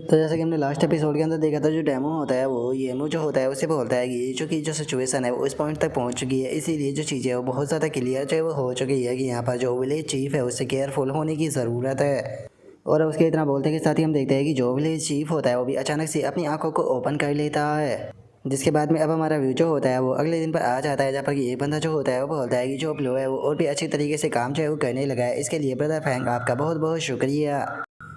तो जैसे कि हमने लास्ट एपिसोड के अंदर देखा था, जो डेमो होता है वो येमो जो होता है उससे बोलता है कि जो सिचुएशन है वो इस पॉइंट तक पहुंच चुकी है, इसीलिए जो चीज़ें है वो बहुत ज़्यादा क्लियर जो है वो हो चुकी है कि यहाँ पर जो विलेज चीफ है उससे केयरफुल होने की ज़रूरत है। और उसके इतना बोलते के साथ ही हम देखते हैं कि जो विलेज चीफ होता है वो भी अचानक से अपनी आंखों को ओपन कर लेता है, जिसके बाद में अब हमारा व्यू जो होता है वो अगले दिन पर आ जाता है, जहाँ पर कि एक बंदा जो होता है वो बोलता है कि जो फ्लो है वो और भी अच्छी तरीके से काम जो है वो करने लगा है, इसके लिए ब्रदर फैंग आपका बहुत बहुत शुक्रिया।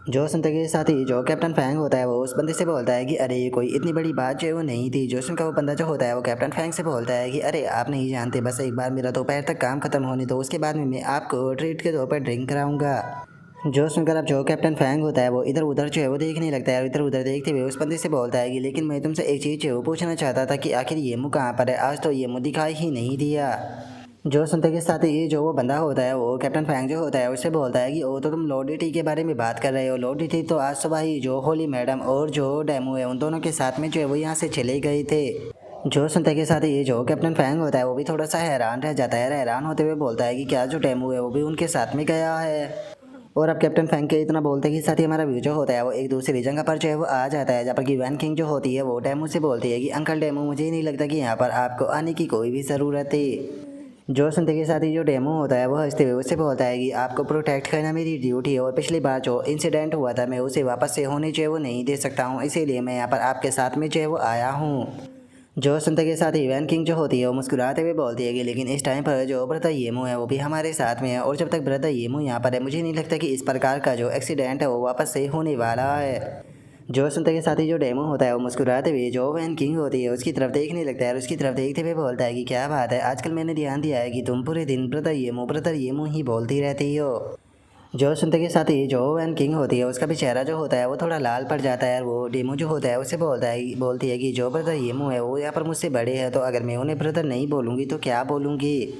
जो सुनते के साथ ही जो कैप्टन फैंग होता है वो उस बंदे से बोलता है कि अरे ये कोई इतनी बड़ी बात जो है वो नहीं थी। जो सुनकर वो बंदा जो होता है वो कैप्टन फैंग से बोलता है कि अरे आप नहीं जानते, बस एक बार मेरा दोपहर तक काम खत्म होने दो, उसके बाद में मैं आपको ट्रीट के तौर पर ड्रिंक कराऊंगा। जो सुनकर अब जो कैप्टन फैंग होता है वो इधर उधर जो है वो देखने लगता है, और इधर उधर देखते हुए उस बंदे से बोलता है कि लेकिन मैं तुमसे एक चीज़ जो है वो पूछना चाहता था कि आखिर ये मुँह कहाँ पर है, आज तो ये मुँह दिखाई ही नहीं दिया। जो सुनते के साथ ही जो वो बंदा होता है वो कैप्टन फैंग जो होता है उससे बोलता है कि वो तो तुम लॉर्डिटी के बारे में बात कर रहे हो। लॉर्डिटी तो आज सुबह ही जो होली मैडम और जो डेमो है उन दोनों के साथ में जो है वो यहाँ से चले गए थे। जो सुनते के साथ ही जो कैप्टन फैंग होता है वो भी थोड़ा सा हैरान रह जाता है, हैरान होते हुए बोलता है कि क्या जो डेमो है वो भी उनके साथ में गया है। और अब कैप्टन फैंग के इतना बोलते के साथ ही हमारा व्यू जो होता है वो एक दूसरी जगह पर जो है वो आ जाता है, जहाँ पर कि वैन किंग जो होती है वो डेमो से बोलती है कि अंकल डेमो, मुझे नहीं लगता कि यहाँ पर आपको आने की कोई भी ज़रूरत है। जो सुनते के साथ ही जो डेमो होता है वो हंसते हुए उससे बोलता है कि आपको प्रोटेक्ट करना मेरी ड्यूटी है, और पिछली बार जो इंसिडेंट हुआ था मैं उसे वापस से होने जो है वो नहीं दे सकता हूँ, इसीलिए मैं यहाँ पर आपके साथ में जो है वो आया हूँ। जो सुनते के साथ ही वैन किंग जो होती है वो मुस्कुराते हुए बोलती है कि लेकिन इस टाइम पर जो ब्रदर येमो है वो भी हमारे साथ में है, और जब तक ब्रदर येमो यहाँ पर है मुझे नहीं लगता कि इस प्रकार का जो एक्सीडेंट है वो वापस से होने वाला है। जो सुनते के साथ ही जो डेमो होता है वो मुस्कुराते हुए जो वैन किंग होती है उसकी तरफ देखने लगता है, और उसकी तरफ देखते हुए बोलता है कि क्या बात है, आजकल मैंने ध्यान दिया है कि तुम पूरे दिन ब्रदर येमो ही बोलती रहती हो। जो सुनते के साथ ही जो वैन किंग होती है उसका भी चेहरा जो होता है वो थोड़ा लाल पड़ जाता है, और वो डेमो जो होता है उससे बोलती है कि जो ब्रदर येमो है वो यहाँ पर मुझसे बड़े हैं, तो अगर मैं उन्हें ब्रदर नहीं बोलूँगी तो क्या बोलूँगी।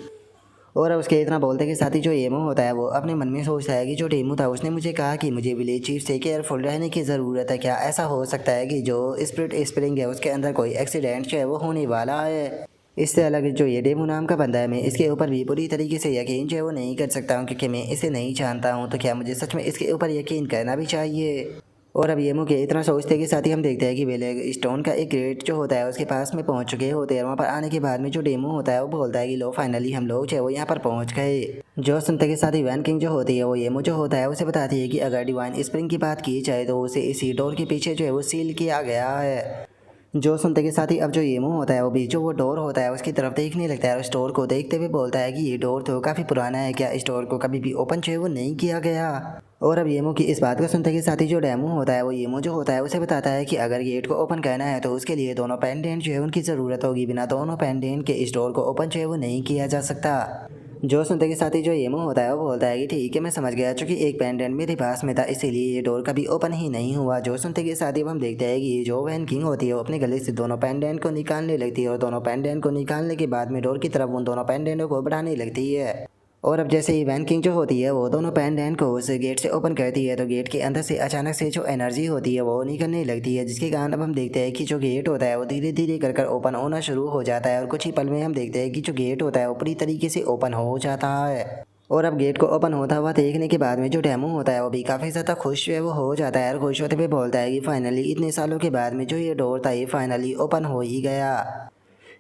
और अब उसके इतना बोलते के साथ ही जो येमो होता है वो अपने मन में सोचता है कि जो डेमो था उसने मुझे कहा कि मुझे विलेज चीफ से केयरफुल रहने की ज़रूरत है, क्या ऐसा हो सकता है कि जो स्प्रिट स्प्रिंग है उसके अंदर कोई एक्सीडेंट जो है वो होने वाला है। इससे अलग जो ये डेमो नाम का बंदा है मैं इसके ऊपर भी पूरी तरीके से यकीन जो है वो नहीं कर सकता हूँ, क्योंकि मैं इसे नहीं जानता हूँ, तो क्या मुझे सच में इसके ऊपर यकीन करना भी चाहिए। और अब येमो के इतना सोचते के साथ ही हम देखते हैं कि वेलेग स्टोन का एक ग्रेट जो होता है उसके पास में पहुंच चुके होते हैं। वहाँ पर आने के बाद में जो डेमो होता है वो बोलता है कि लो फाइनली हम लोग जो है वो यहाँ पर पहुंच गए। जो सुनते के साथ ही वैन किंग जो होती है वो येमो जो होता है उसे बताती है कि अगर डिवाइन स्प्रिंग की बात की जाए तो उसे इसी डोर के पीछे जो है वो सील किया गया है। जो सुनते के साथ ही अब जो येमो होता है वो भी जो वो डोर होता है उसकी तरफ देखने लगता है, और इस डोर को देखते हुए बोलता है कि ये डोर तो काफ़ी पुराना है, क्या इस डोर को कभी भी ओपन जो है वो नहीं किया गया। और अब येमो की इस बात को सुनते के साथ ही जो डेमो होता है वो येमो जो होता है उसे बताता है कि अगर गेट को ओपन करना है तो उसके लिए दोनों पेंडेंट जो है उनकी ज़रूरत होगी, बिना दोनों पेंडेंट के इस डोर को ओपन जो है वो नहीं किया जा सकता। जो सुनते के साथ ही जो येमो होता है वो बोलता है कि ठीक है मैं समझ गया, चूँकि एक पेंडेंट मेरे पास में था इसीलिए ये डोर कभी ओपन ही नहीं हुआ। जो सुनते के साथ ही हम देखते हैं कि जो वैन किंग होती है वो अपने गले से दोनों पेंडेंट को निकालने लगती है, और दोनों पेंडेंट को निकालने के बाद में डोर की तरफ उन दोनों पेंडेंटों को बढ़ाने लगती है। और अब जैसे ही वैन किंग जो होती है वो दोनों पेंडेंट को उस गेट से ओपन करती है, तो गेट के अंदर से अचानक से जो एनर्जी होती है वो निकलने लगती है, जिसके कारण अब हम देखते हैं कि जो गेट होता है वो धीरे धीरे कर ओपन होना शुरू हो जाता है, और कुछ ही पल में हम देखते हैं कि जो गेट होता है वो पूरी तरीके से ओपन हो जाता है। और अब गेट को ओपन होता हुआ देखने के बाद में जो डेमो होता है वो भी काफ़ी ज़्यादा खुश है वो हो जाता है, और खुश होते हुए बोलता है कि फाइनली इतने सालों के बाद में जो ये डोर था ये फाइनली ओपन हो ही गया।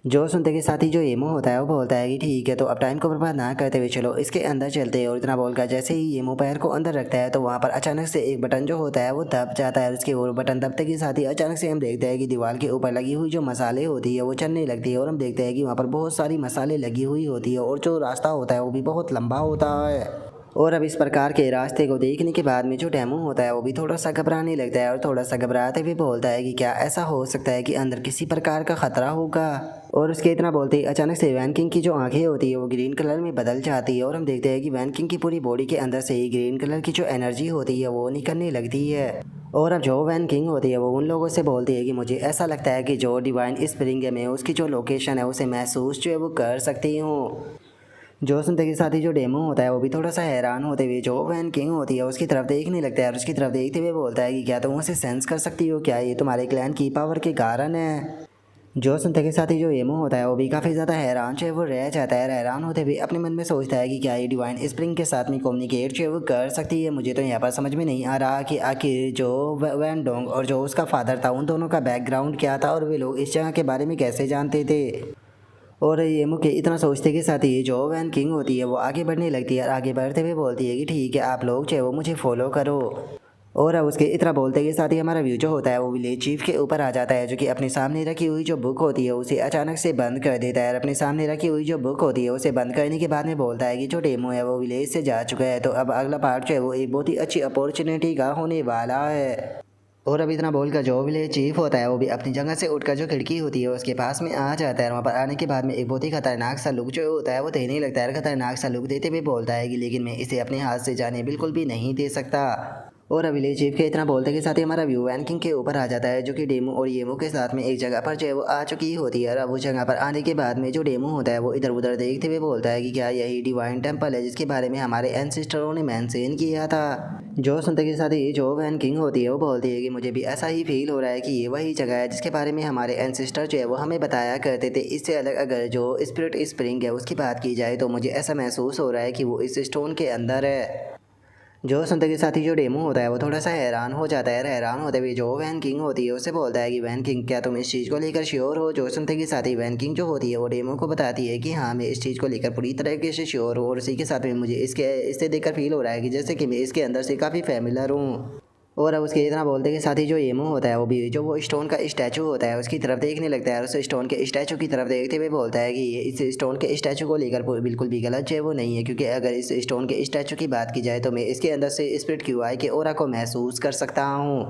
जो सुनते के साथ ही जो येमो होता है वो बोलता है कि ठीक है, तो अब टाइम को बर्बाद ना करते हुए चलो इसके अंदर चलते हैं। और इतना बोलकर जैसे ही येमो पैर को अंदर रखता है तो वहाँ पर अचानक से एक बटन जो होता है वो दब जाता है, उसके और बटन दबते के साथ ही अचानक से हम देखते हैं कि दीवार के ऊपर लगी हुई जो मसाले होती है वो चलने लगती है, और हम देखते हैं कि वहाँ पर बहुत सारी मसाले लगी हुई होती है, और जो रास्ता होता है वो भी बहुत लंबा होता है। और अब इस प्रकार के रास्ते को देखने के बाद में जो डेमो होता है वो भी थोड़ा सा घबराने लगता है, और थोड़ा सा घबराते हुए बोलता है कि क्या ऐसा हो सकता है कि अंदर किसी प्रकार का खतरा होगा। और उसके इतना बोलते ही अचानक से वैन किंग की जो आंखें होती है वो ग्रीन कलर में बदल जाती है, और हम देखते हैं कि वैन किंग की पूरी बॉडी के अंदर से ही ग्रीन कलर की जो एनर्जी होती है वो निकलने लगती है। और अब जो वैन किंग होती है वो उन लोगों से बोलती है कि मुझे ऐसा लगता है कि जो डिवाइन स्प्रिंग है मैं उसकी जो लोकेशन है उसे महसूस जो है वो कर सकती हूँ। जो सुनते के साथ ही जो डेमो होता है वो भी थोड़ा सा हैरान होते हुए जो वैन किंग होती है उसकी तरफ देखने लगता है, और उसकी तरफ देखते हुए बोलता है कि क्या तुम उसे सेंस कर सकती हो, क्या ये तुम्हारे क्लैन की पावर के कारण है। जो सुनते के साथ ही जो एमो होता है वो भी काफ़ी ज़्यादा हैरान जो है वो रह जाता है। हैरान होते भी अपने मन में सोचता है कि क्या ये डिवाइन स्प्रिंग के साथ में कम्युनिकेट जो है वो कर सकती है। मुझे तो यहाँ पर समझ में नहीं आ रहा कि आखिर जो वैन डोंग और जो उसका फादर था उन दोनों का बैकग्राउंड क्या था और वे लोग इस जगह के बारे में कैसे जानते थे। और ये मुके इतना सोचते के साथ ही जो वैन किंग होती है वो आगे बढ़ने लगती है और आगे बढ़ते हुए बोलती है कि ठीक है आप लोग जो है वो मुझे फॉलो करो। और अब उसके इतना बोलते के साथ ही हमारा व्यू जो होता है वो विलेज चीफ के ऊपर आ जाता है, जो कि अपने सामने रखी हुई जो बुक होती है उसे अचानक से बंद कर देता है। और अपने सामने रखी हुई जो बुक होती है उसे बंद करने के बाद में बोलता है कि जो डेमो है वो विलेज से जा चुका है, तो अब अगला पार्ट जो है वो एक बहुत ही अच्छी अपॉर्चुनिटी का होने वाला है। और अब इतना बोलकर जो विलेज चीफ होता है वो भी अपनी जगह से उठकर जो खिड़की होती है उसके पास में आ जाता है। वहाँ पर आने के बाद में एक बहुत ही खतरनाक सा लुक जो होता है वो देने लगता है। खतरनाक सा लुक देते हुए बोलता है कि लेकिन मैं इसे अपने हाथ से जाने बिल्कुल भी नहीं दे सकता। और अब विलेज चीफ के इतना बोलते के साथ ही हमारा व्यू वैन किंग के ऊपर आ जाता है, जो कि डेमो और येमो के साथ में एक जगह पर जो है वो आ चुकी होती है। और अब उस जगह पर आने के बाद में जो डेमो होता है वो इधर उधर देखते हुए बोलता है कि क्या यही डिवाइन टेम्पल है जिसके बारे में हमारे एंसेस्टरों ने मेंशन किया था। जो सुनते के साथ ही जो वैन किंग होती है वो बोलती है कि मुझे भी ऐसा ही फील हो रहा है कि ये वही जगह है जिसके बारे में हमारे एंसेस्टर जो है वो हमें बताया करते थे। इससे अलग अगर जो स्पिरिट स्प्रिंग है उसकी बात की जाए तो मुझे ऐसा महसूस हो रहा है कि वो इस स्टोन के अंदर है। जो सुनते के साथ ही जो डेमो होता है वो थोड़ा सा हैरान हो जाता है। हैरान होते हुए जो वैन किंग होती है उससे बोलता है कि वैन किंग क्या तुम इस चीज़ को लेकर श्योर हो। जो सुनते के साथ ही वैन किंग जो होती है वो डेमो को बताती है कि हाँ मैं इस चीज़ को लेकर पूरी तरीके से श्योर हूँ, और उसी के साथ में मुझे इससे देखकर फील हो रहा है कि जैसे कि मैं इसके अंदर से काफ़ी फेमिलर हूँ। और अब उसके इतना बोलते के साथ ही जो येमो होता है वो भी जो वो स्टोन का स्टैचू होता है उसकी तरफ देखने लगता है, और उस स्टोन के स्टैचू की तरफ देखते हुए बोलता है कि ये इस स्टोन के स्टैचू को लेकर बिल्कुल भी गलत जो है वो नहीं है, क्योंकि अगर इस स्टोन के स्टैचू की बात की जाए तो मैं इसके अंदर से स्पिरिट क्यूआई के ऑरा को महसूस कर सकता हूँ।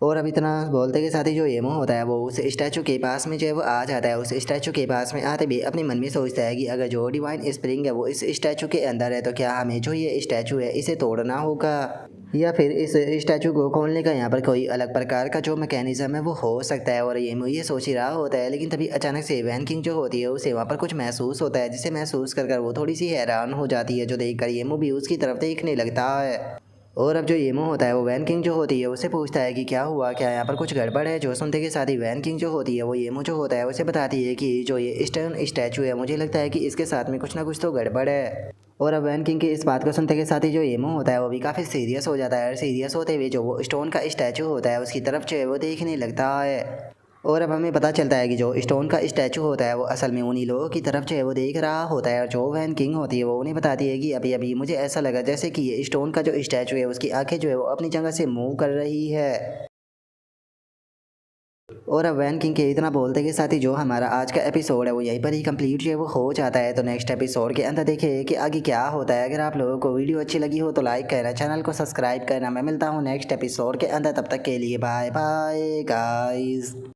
और अब इतना बोलते के साथ ही जो येमो होता है वो उस स्टैचू के पास में जो है वो आ जाता है। उस स्टैचू के पास में आते भी अपने मन में सोचता है कि अगर जो डिवाइन स्प्रिंग है वो इस स्टैचू के अंदर है तो क्या हमें जो ये स्टैचू है इसे तोड़ना होगा, या फिर इस स्टैचू को खोलने का यहाँ पर कोई अलग प्रकार का जो मैकेनिज्म है वो हो सकता है। और ये सोच ही रहा होता है, लेकिन तभी अचानक से वैन किंग जो होती है उसे वहाँ पर कुछ महसूस होता है, जिसे महसूस कर वो थोड़ी सी हैरान हो जाती है। जो देखकर येमो भी उसकी तरफ देखने लगता है। और अब जो येमो होता है वो वैन किंग जो होती है उससे पूछता है कि क्या हुआ, क्या यहाँ पर कुछ गड़बड़ है। जो सुनते के साथ ही वैन किंग जो होती है वो येमो जो होता है उसे बताती है कि जो ये स्टोन स्टैचू है मुझे लगता है कि इसके साथ में कुछ ना कुछ तो गड़बड़ है। और अब वैन किंग की इस बात को सुनते के साथ ही जो येमो होता है वो भी काफ़ी सीरियस हो जाता है, और सीरियस होते हुए जो वो स्टोन का स्टैचू होता है उसकी तरफ जो है वो देखने लगता है। और अब हमें पता चलता है कि जो स्टोन का स्टैचू होता है वो असल में उन्हीं लोगों की तरफ जो है वो देख रहा होता है। और जो वैन किंग होती है वो उन्हें बताती है कि अभी अभी मुझे ऐसा लगा जैसे कि ये स्टोन का जो स्टैचू है उसकी आंखें जो है वो अपनी जगह से मूव कर रही है। और अब वैन किंग के इतना बोलते के साथ ही जो हमारा आज का एपिसोड है वो यहीं पर ही कंप्लीट जो है वो हो जाता है। तो नेक्स्ट एपिसोड के अंदर देखिए कि आगे क्या होता है। अगर आप लोगों को वीडियो अच्छी लगी हो तो लाइक करना, चैनल को सब्सक्राइब करना। मैं मिलता हूँ नेक्स्ट एपिसोड के अंदर, तब तक के लिए बाय बाय गाइस।